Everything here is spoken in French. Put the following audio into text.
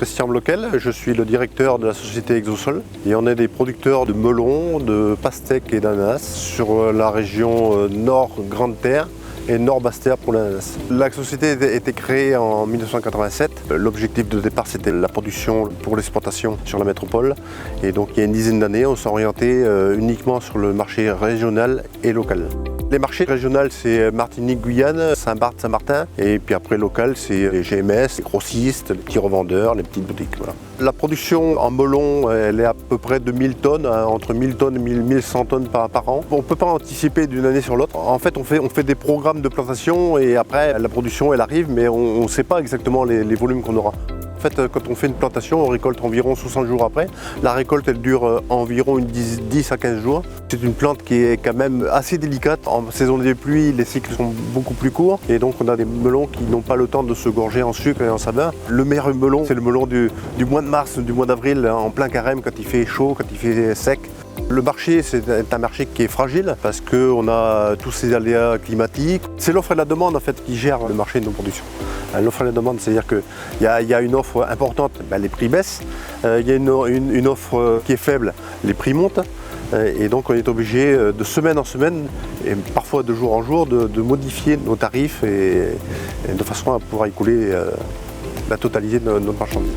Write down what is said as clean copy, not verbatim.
Christian Bloquel, je suis le directeur de la société Exosol et on est des producteurs de melons, de pastèques et d'ananas sur la région Nord Grande Terre et Nord Basse Terre pour l'ananas. La société a été créée en 1987. L'objectif de départ c'était la production pour l'exportation sur la métropole et donc il y a une dizaine d'années on s'est orienté uniquement sur le marché régional et local. Les marchés régionaux, c'est Martinique, Guyane, Saint-Barth, Saint-Martin. Et puis après, local, c'est les GMS, les grossistes, les petits revendeurs, les petites boutiques. Voilà. La production en melon, elle est à peu près de 1000 tonnes, entre 1000 tonnes et 1100 tonnes par an. On ne peut pas anticiper d'une année sur l'autre. En fait, on fait des programmes de plantation et après, la production, elle arrive, mais on ne sait pas exactement les volumes qu'on aura. En fait, quand on fait une plantation, on récolte environ 60 jours après. La récolte, elle dure environ 10 à 15 jours. C'est une plante qui est quand même assez délicate. En saison des pluies, les cycles sont beaucoup plus courts. Et donc, on a des melons qui n'ont pas le temps de se gorger en sucre et en saveur. Le meilleur melon, c'est le melon du mois de mars, du mois d'avril, en plein carême, quand il fait chaud, quand il fait sec. Le marché, c'est un marché qui est fragile parce qu'on a tous ces aléas climatiques. C'est l'offre et la demande en fait, qui gère le marché de nos productions. L'offre et la demande, c'est-à-dire qu'il y a une offre importante, les prix baissent. Il y a une offre qui est faible, les prix montent. Et donc on est obligé de semaine en semaine, et parfois de jour en jour, de modifier nos tarifs et de façon à pouvoir écouler la totalité de notre marchandise.